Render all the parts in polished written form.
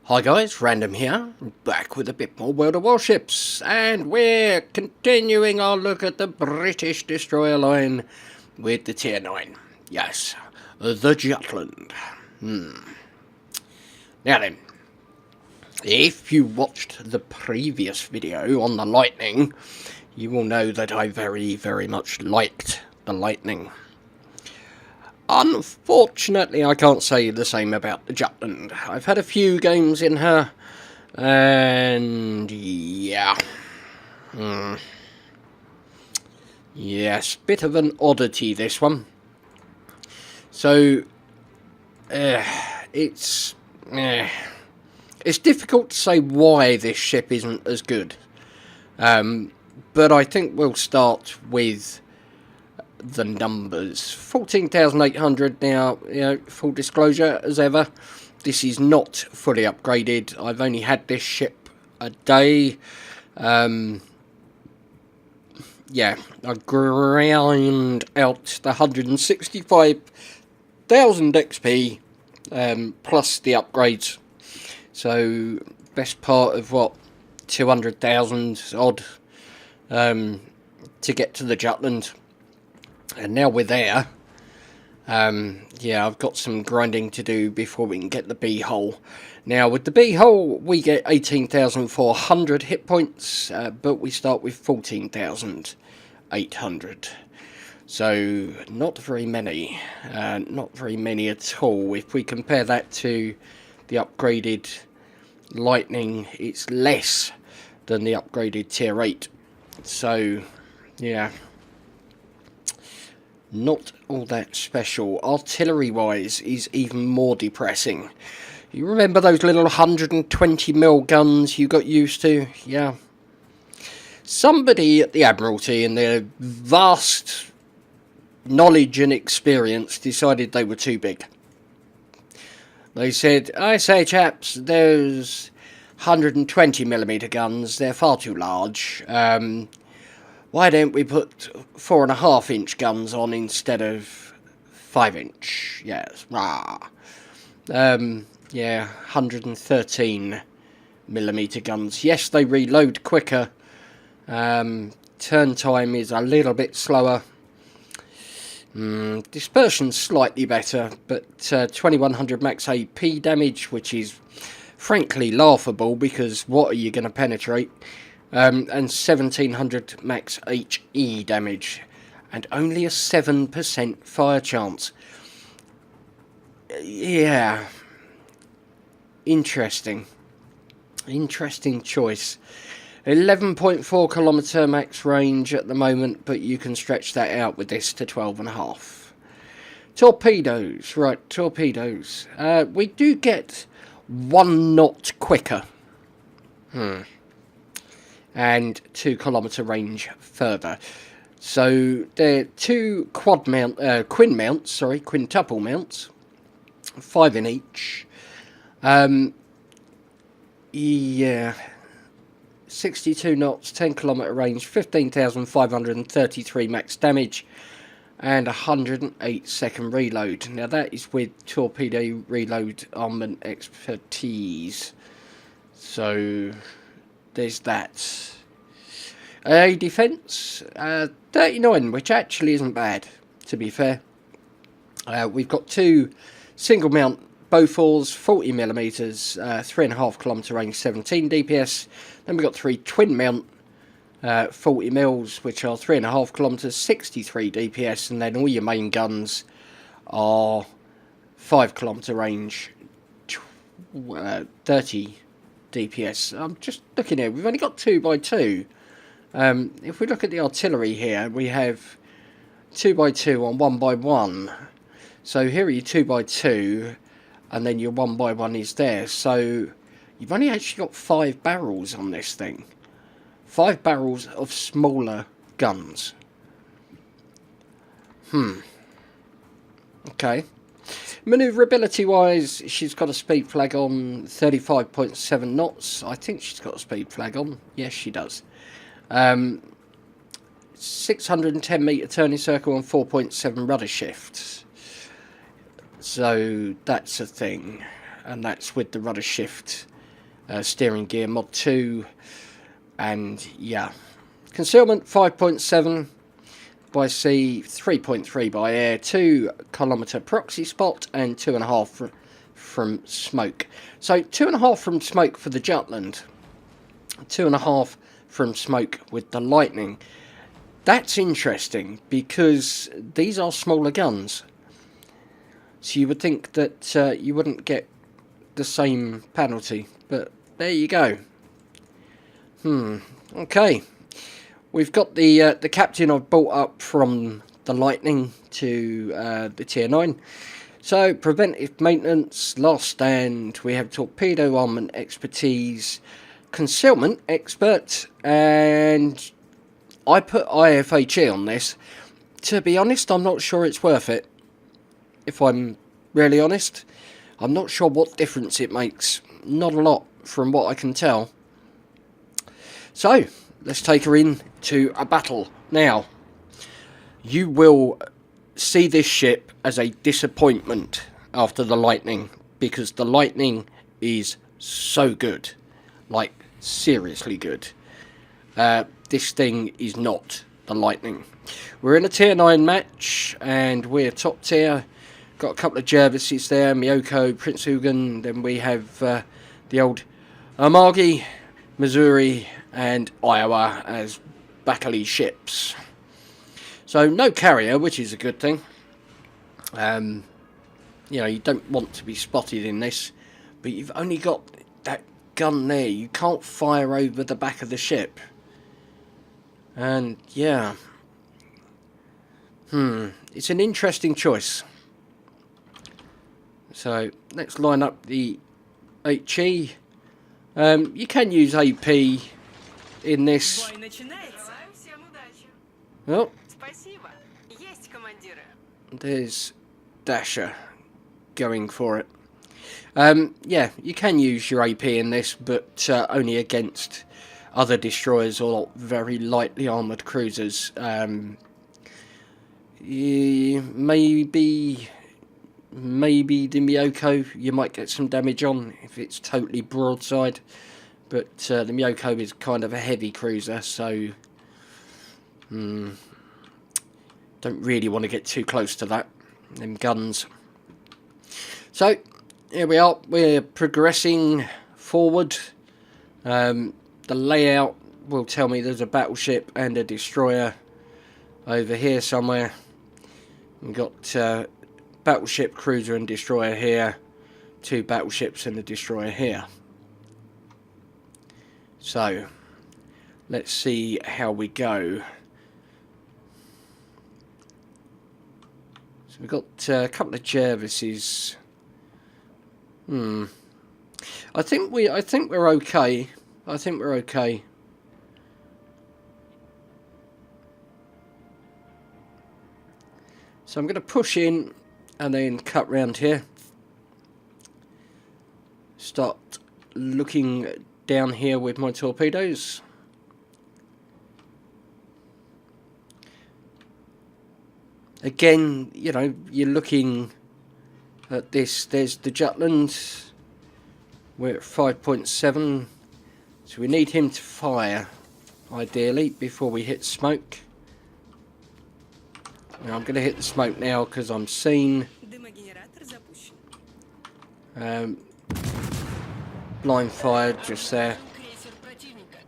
Hi guys, Random here, back with a bit more World of Warships, and we're continuing our look at the British destroyer line with the Tier 9. Yes, the Jutland. Now then, if you watched the previous video on the Lightning, you will know that I very much liked the Lightning. Unfortunately, I can't say the same about the Jutland. I've had a few games in her, and yeah. Yes, bit of an oddity, this one. So, it's difficult to say why this ship isn't as good. But I think we'll start with the numbers. 14,800 now, full disclosure as ever, this is not fully upgraded. I've only had this ship a day. Yeah, I ground out the 165,000 XP plus the upgrades. So best part of what, 200,000 odd to get to the Jutland. And now we're there. Yeah, I've got some grinding to do before we can get the B-hole. Now, with the B-hole, we get 18,400 hit points, but we start with 14,800. So, not very many. Not very many at all. If we compare that to the upgraded Lightning, it's less than the upgraded Tier 8. So, yeah. Not all that special. Artillery-wise is even more depressing. You remember those little 120mm guns you got used to? Yeah. Somebody at the Admiralty, in their vast knowledge and experience, decided they were too big. They said, I say chaps, those 120mm guns, they're far too large. Why don't we put 4.5-inch guns on instead of 5-inch? Yes, yeah, 113mm guns. Yes, they reload quicker. Turn time is a little bit slower. Dispersion's slightly better, but 2100 max AP damage, which is frankly laughable because what are you going to penetrate? And 1700 max HE damage, and only a 7% fire chance. Yeah, interesting choice. 11.4 kilometre max range at the moment, but you can stretch that out with this to 12.5. Torpedoes, right, torpedoes. We do get 1 knot quicker. And 2 kilometre range further. So they're 2 quintuple mounts, 5 in each. Yeah, 62 knots, 10 kilometre range, 15,533 max damage, and 108 second reload. Now that is with torpedo reload armament expertise. So there's that. A defence, 39, which actually isn't bad, to be fair. We've got 2 single mount Bofors, 40mm, 3.5 kilometre range, 17 DPS. Then we've got 3 twin mount 40mm, which are 3.5 kilometres, 63 DPS. And then all your main guns are 5 kilometre range, 30 DPS. I'm just looking here, we've only got 2x2. If we look at the artillery here, we have 2x2 on 1x1. So here are your 2x2, and then your 1x1 is there. So you've only actually got 5 barrels on this thing. 5 barrels of smaller guns. Okay. Manoeuvrability-wise, she's got a speed flag on 35.7 knots. I think she's got a speed flag on. Yes, she does. 610 metre turning circle and 4.7 rudder shifts. So that's a thing. And that's with the rudder shift steering gear mod 2, and yeah, concealment 5.7 by sea, 3.3 by air, 2 kilometre proxy spot, and 2.5 from smoke. So 2.5 from smoke for the Jutland, 2.5 from smoke with the Lightning. That's interesting because these are smaller guns, so you would think that you wouldn't get the same penalty, but there you go. Okay, we've got the captain I've brought up from the Lightning to the tier 9. So preventive maintenance, last stand, we have torpedo armament expertise, concealment expert, and I put IFHE on this. To be honest, I'm not sure it's worth it. If I'm really honest, I'm not sure what difference it makes. Not a lot from what I can tell. So, let's take her into a battle. Now, you will see this ship as a disappointment after the Lightning, because the Lightning is so good. Like, seriously good. This thing is not the Lightning. We're in a tier 9 match, and we're top tier. Got a couple of Jervises there, Miyoko, Prince Eugen, then we have the old Amagi, Missouri, and Iowa as battley ships. So no carrier, which is a good thing. You know, you don't want to be spotted in this, but you've only got that gun there. You can't fire over the back of the ship. And yeah, it's an interesting choice. So let's line up the HE. You can use AP in this. Well, there's Dasher going for it. Yeah, you can use your AP in this, but only against other destroyers or very lightly armoured cruisers. Maybe the Miyoko you might get some damage on if it's totally broadside, but the Miyoko is kind of a heavy cruiser, so don't really want to get too close to them guns. So here we are, we're progressing forward. The layout will tell me there's a battleship and a destroyer over here somewhere. We've got battleship, cruiser and destroyer here, 2 battleships and a destroyer here. So let's see how we go. So we've got a couple of Jervises. I think we're okay. I think we're okay. So I'm going to push in and then cut round here. Start looking down here with my torpedoes. Again, you know, you're looking at this. There's the Jutland. We're at 5.7. So we need him to fire, ideally, before we hit smoke. Now I'm going to hit the smoke now because I'm seen. Blind fired just there.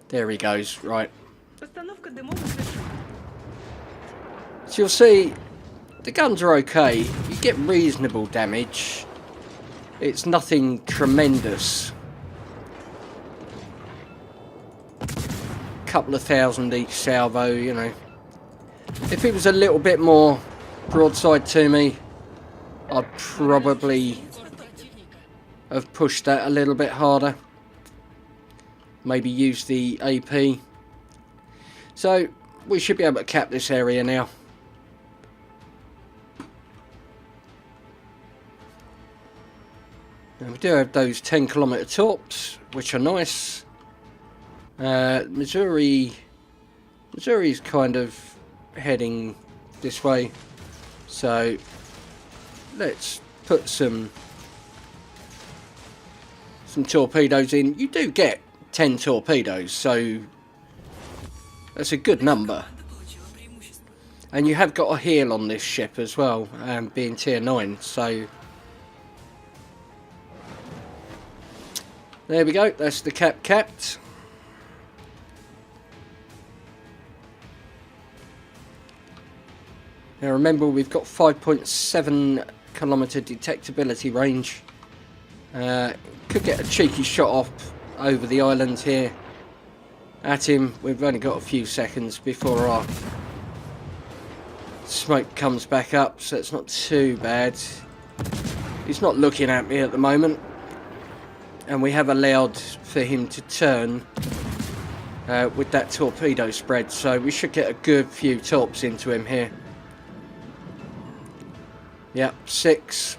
There he goes, right. So you'll see the guns are okay. You get reasonable damage. It's nothing tremendous. Couple of thousand each salvo, you know. If it was a little bit more broadside to me, I'd probably have pushed that a little bit harder. Maybe use the AP. So we should be able to cap this area now. Now we do have those 10-kilometre torps, which are nice. Missouri's kind of heading this way, so let's put some some torpedoes in. You do get 10 torpedoes, so that's a good number. And you have got a heal on this ship as well, being tier 9, so there we go, that's the cap capped. Now remember, we've got 5.7 kilometre detectability range. Could get a cheeky shot off over the island here at him. We've only got a few seconds before our smoke comes back up, so it's not too bad. He's not looking at me at the moment, and we have allowed for him to turn with that torpedo spread, so we should get a good few torps into him here. Yep, 6.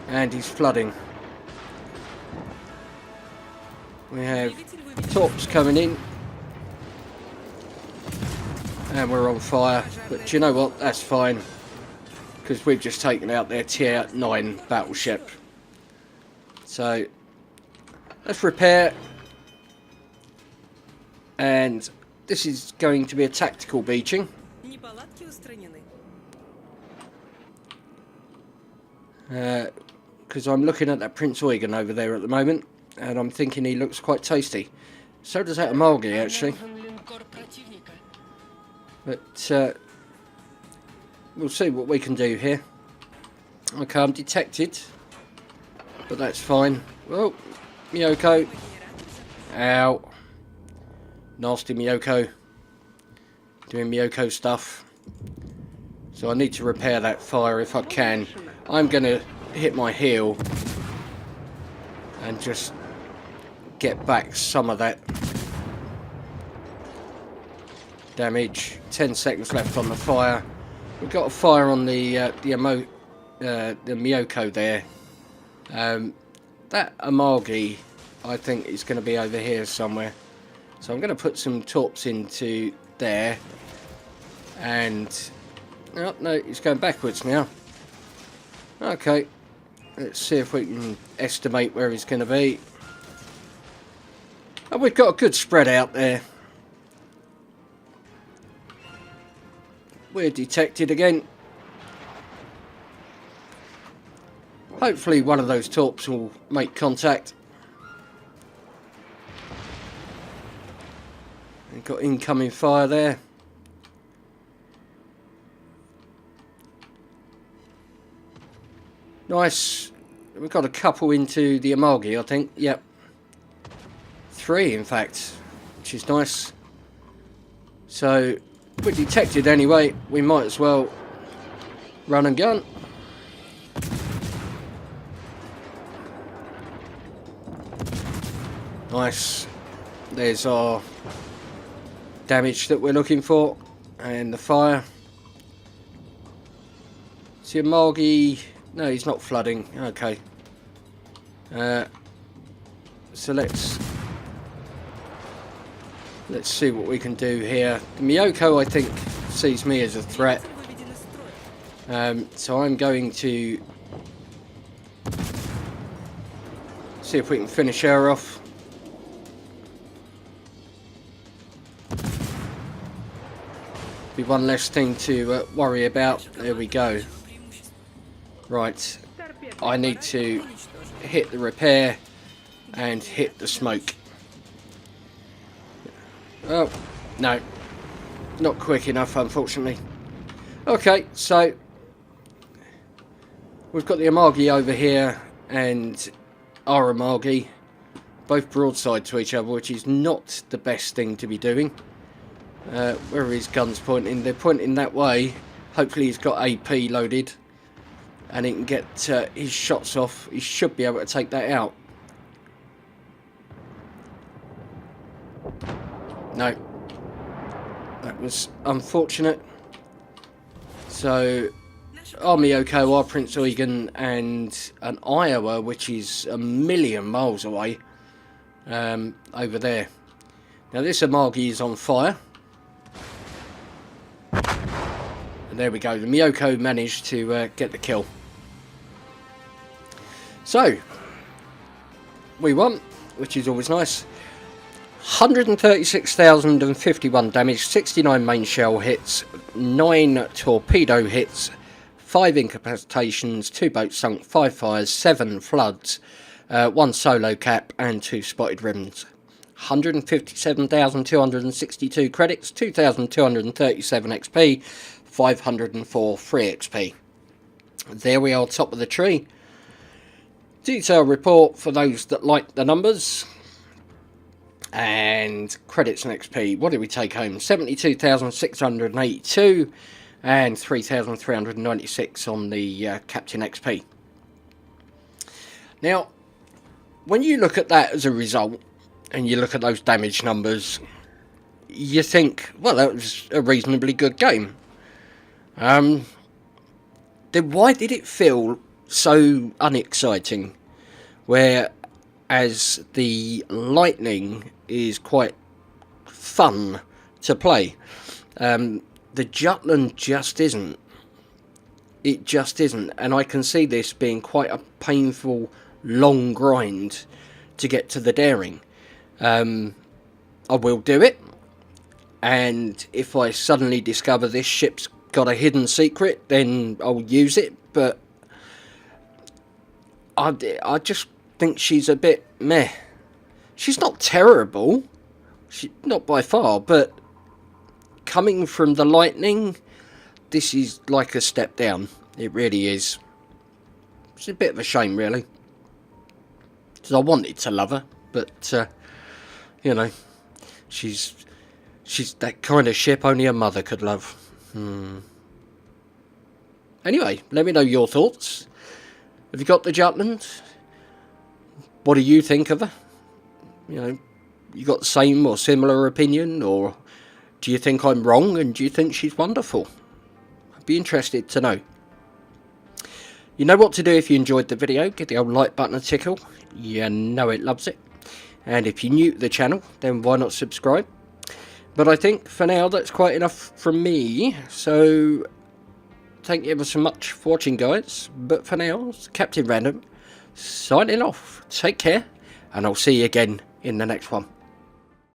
And he's flooding. We have torps coming in. And we're on fire. But do you know what? That's fine. Because we've just taken out their tier 9 battleship. So, let's repair. And this is going to be a tactical beaching. Because I'm looking at that Prince Eugen over there at the moment, and I'm thinking he looks quite tasty. So does that Amalgi, actually. But we'll see what we can do here. Okay, I'm detected, but that's fine. Well, Miyoko. Ow. Nasty Miyoko. Doing Miyoko stuff. So I need to repair that fire if I can. I'm going to hit my heel and just get back some of that damage. 10 seconds left on the fire. We've got a fire on the Miyoko there. That Amalgi, I think, is going to be over here somewhere. So I'm going to put some torps into there. And oh, no, it's going backwards now. Okay, let's see if we can estimate where he's going to be. Oh, we've got a good spread out there. We're detected again. Hopefully one of those torps will make contact. We've got incoming fire there. Nice. We've got a couple into the Amalgi, I think. Yep. 3, in fact, which is nice. So, we're detected anyway. We might as well run and gun. Nice. There's our damage that we're looking for. And the fire. See, Amalgi... No, he's not flooding. Okay. So let's see what we can do here. The Miyoko, I think, sees me as a threat. So I'm going to see if we can finish her off. Be one less thing to worry about. There we go. Right, I need to hit the repair and hit the smoke. Oh, no, not quick enough, unfortunately. Okay, so we've got the Amalgi over here and our Amalgi, both broadside to each other, which is not the best thing to be doing. Where are his guns pointing? They're pointing that way. Hopefully he's got AP loaded. And he can get his shots off. He should be able to take that out. No. That was unfortunate. So, our Miyoko, our Prince Eugen, and an Iowa, which is a million miles away, over there. Now, this Amalgi is on fire. And there we go. The Miyoko managed to get the kill. So, we won, which is always nice. 136,051 damage, 69 main shell hits, 9 torpedo hits, 5 incapacitations, 2 boats sunk, 5 fires, 7 floods, 1 solo cap and 2 spotted ribbons. 157,262 credits, 2,237 XP, 504 free XP. There we are, top of the tree. Detailed report for those that like the numbers. And credits and XP. What did we take home? 72,682 and 3,396 on the Captain XP. Now, when you look at that as a result, and you look at those damage numbers, you think, well, that was a reasonably good game. Then why did it feel so unexciting? Whereas the Lightning is quite fun to play. The Jutland just isn't. It just isn't. And I can see this being quite a painful, long grind to get to the daring. I will do it. And if I suddenly discover this ship's got a hidden secret, then I'll use it. But I just think she's a bit meh. She's not terrible, not by far, but coming from the Lightning, this is like a step down. It really is. It's a bit of a shame, really, because I wanted to love her, but you know, she's that kind of ship only a mother could love. Anyway, let me know your thoughts. Have you got the Jutland? What do you think of her? You know, you got the same or similar opinion, or do you think I'm wrong and do you think she's wonderful? I'd be interested to know. You know what to do if you enjoyed the video. Give the old like button a tickle. You know it loves it. And if you're new to the channel, then why not subscribe? But I think for now that's quite enough from me. So thank you ever so much for watching, guys. But for now, it's Captain Random signing off. Take care, and I'll see you again in the next one.